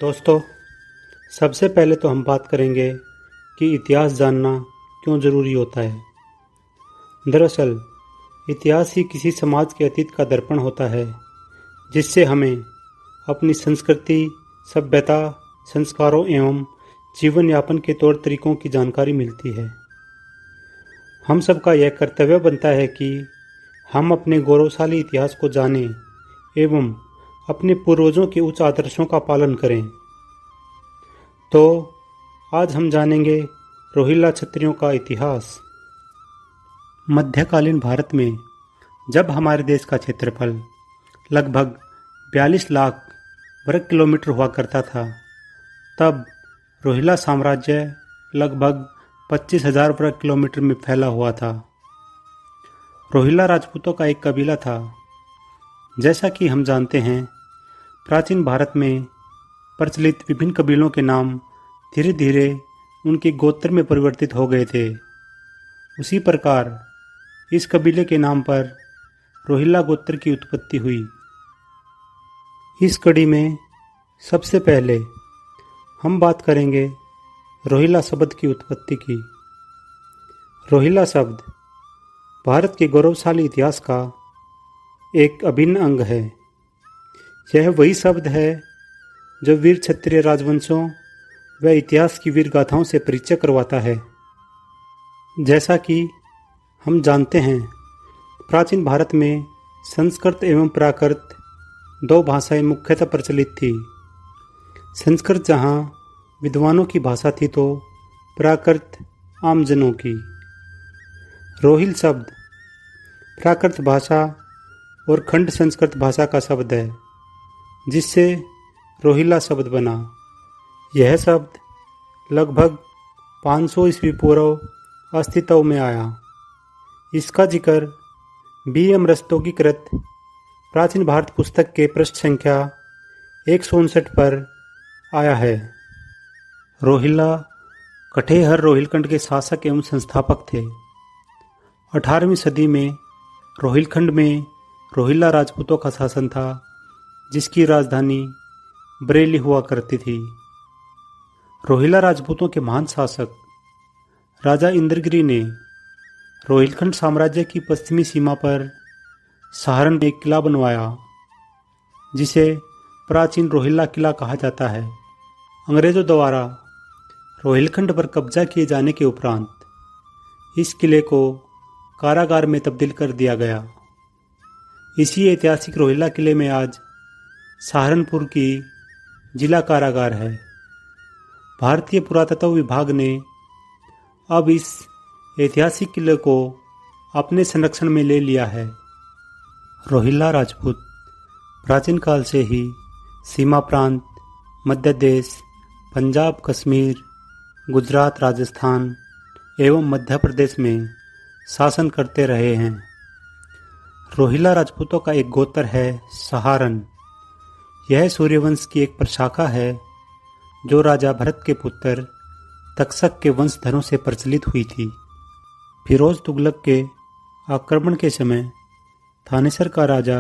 दोस्तों, सबसे पहले तो हम बात करेंगे कि इतिहास जानना क्यों ज़रूरी होता है। दरअसल इतिहास ही किसी समाज के अतीत का दर्पण होता है, जिससे हमें अपनी संस्कृति, सभ्यता, संस्कारों एवं जीवन यापन के तौर तरीकों की जानकारी मिलती है। हम सबका यह कर्तव्य बनता है कि हम अपने गौरवशाली इतिहास को जानें एवं अपने पूर्वजों के उच्च आदर्शों का पालन करें। तो आज हम जानेंगे रोहिल्ला क्षत्रियों का इतिहास। मध्यकालीन भारत में जब हमारे देश का क्षेत्रफल लगभग 42 लाख वर्ग किलोमीटर हुआ करता था, तब रोहिल्ला साम्राज्य लगभग 25,000 वर्ग किलोमीटर में फैला हुआ था। रोहिल्ला राजपूतों का एक कबीला था। जैसा कि हम जानते हैं, प्राचीन भारत में प्रचलित विभिन्न कबीलों के नाम धीरे धीरे उनके गोत्र में परिवर्तित हो गए थे। उसी प्रकार इस कबीले के नाम पर रोहिल्ला गोत्र की उत्पत्ति हुई। इस कड़ी में सबसे पहले हम बात करेंगे रोहिल्ला शब्द की उत्पत्ति की। रोहिल्ला शब्द भारत के गौरवशाली इतिहास का एक अभिन्न अंग है। यह वही शब्द है जो वीर क्षत्रिय राजवंशों व इतिहास की वीर गाथाओं से परिचय करवाता है। जैसा कि हम जानते हैं, प्राचीन भारत में संस्कृत एवं प्राकृत दो भाषाएं मुख्यतः प्रचलित थी। संस्कृत जहाँ विद्वानों की भाषा थी, तो प्राकृत आमजनों की। रोहिल शब्द प्राकृत भाषा और खंड संस्कृत भाषा का शब्द है, जिससे रोहिल्ला शब्द बना। यह शब्द लगभग 500 ईस्वी पूर्व अस्तित्व में आया। इसका जिक्र B.M. रस्तोगी कृत प्राचीन भारत पुस्तक के पृष्ठ संख्या 159 पर आया है। रोहिल्ला कठेहर रोहिलखंड के शासक एवं संस्थापक थे। 18वीं सदी में रोहिलखंड में रोहिल्ला राजपूतों का शासन था, जिसकी राजधानी बरेली हुआ करती थी। रोहिल्ला राजपूतों के महान शासक राजा इंद्रगिरी ने रोहिलखंड साम्राज्य की पश्चिमी सीमा पर सहारन में एक किला बनवाया, जिसे प्राचीन रोहिल्ला किला कहा जाता है। अंग्रेजों द्वारा रोहिलखंड पर कब्जा किए जाने के उपरांत इस किले को कारागार में तब्दील कर दिया गया। इसी ऐतिहासिक रोहिल्ला किले में आज सहारनपुर की जिला कारागार है। भारतीय पुरातत्व विभाग ने अब इस ऐतिहासिक किले को अपने संरक्षण में ले लिया है। रोहिल्ला राजपूत प्राचीन काल से ही सीमा प्रांत, मध्य देश, पंजाब, कश्मीर, गुजरात, राजस्थान एवं मध्य प्रदेश में शासन करते रहे हैं। रोहिल्ला राजपूतों का एक गोत्र है सहारन। यह सूर्यवंश की एक प्रशाखा है, जो राजा भरत के पुत्र तक्षक के वंशधरों से प्रचलित हुई थी। फिरोज तुगलक के आक्रमण के समय थानेसर का राजा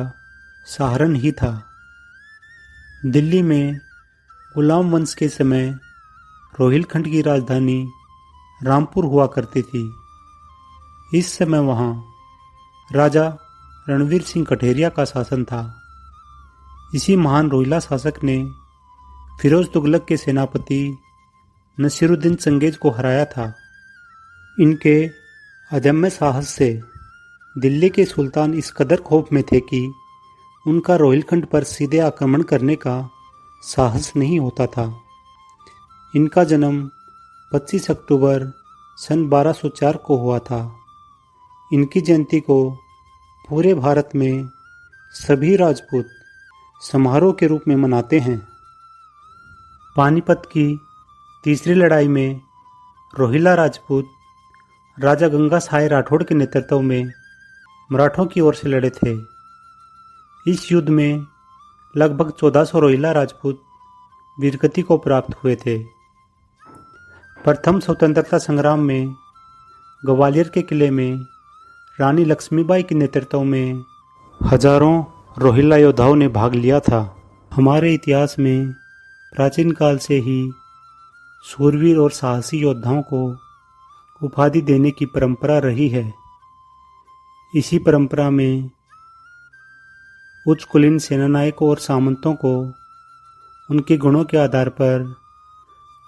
सहारन ही था। दिल्ली में गुलाम वंश के समय रोहिलखंड की राजधानी रामपुर हुआ करती थी। इस समय वहाँ राजा रणवीर सिंह कठेरिया का शासन था। इसी महान रोहिल्ला शासक ने फिरोज तुगलक के सेनापति नसीरुद्दीन चंगेज को हराया था। इनके अदम्य साहस से दिल्ली के सुल्तान इस कदर खौफ में थे कि उनका रोहिलखंड पर सीधे आक्रमण करने का साहस नहीं होता था। इनका जन्म 25 अक्टूबर सन 1204 को हुआ था। इनकी जयंती को पूरे भारत में सभी राजपूत समारोह के रूप में मनाते हैं। पानीपत की तीसरी लड़ाई में रोहिल्ला राजपूत राजा गंगा साई राठौड़ के नेतृत्व में मराठों की ओर से लड़े थे। इस युद्ध में लगभग 1400 रोहिल्ला राजपूत वीरगति को प्राप्त हुए थे। प्रथम स्वतंत्रता संग्राम में ग्वालियर के किले में रानी लक्ष्मीबाई के नेतृत्व में हजारों रोहिल्ला योद्धाओं ने भाग लिया था। हमारे इतिहास में प्राचीन काल से ही शूरवीर और साहसी योद्धाओं को उपाधि देने की परंपरा रही है। इसी परंपरा में उच्च कुलीन सेनानायकों और सामंतों को उनके गुणों के आधार पर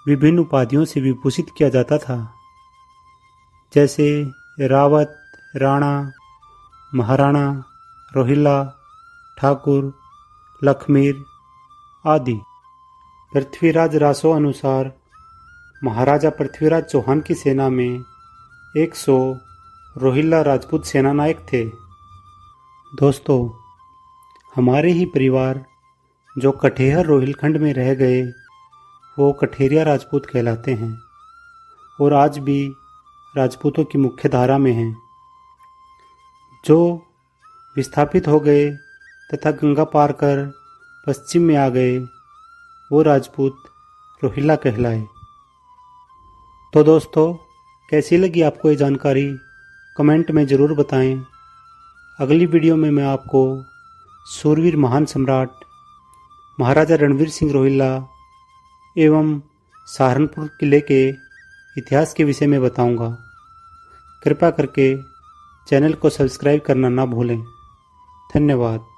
विभिन्न उपाधियों से विभूषित किया जाता था, जैसे रावत, राणा, महाराणा, रोहिला, ठाकुर, लखमीर आदि। पृथ्वीराज रासो अनुसार महाराजा पृथ्वीराज चौहान की सेना में 100 रोहिला राजपूत सेनानायक थे। दोस्तों, हमारे ही परिवार जो कठेहर रोहिलखंड में रह गए वो कठेरिया राजपूत कहलाते हैं और आज भी राजपूतों की मुख्य धारा में हैं। जो विस्थापित हो गए तथा गंगा पार कर पश्चिम में आ गए वो राजपूत रोहिला कहलाए। तो दोस्तों, कैसी लगी आपको ये जानकारी कमेंट में ज़रूर बताएं। अगली वीडियो में मैं आपको शूरवीर महान सम्राट महाराजा रणवीर सिंह रोहिला एवं सहारनपुर किले के इतिहास के विषय में बताऊंगा। कृपया करके चैनल को सब्सक्राइब करना ना भूलें। धन्यवाद।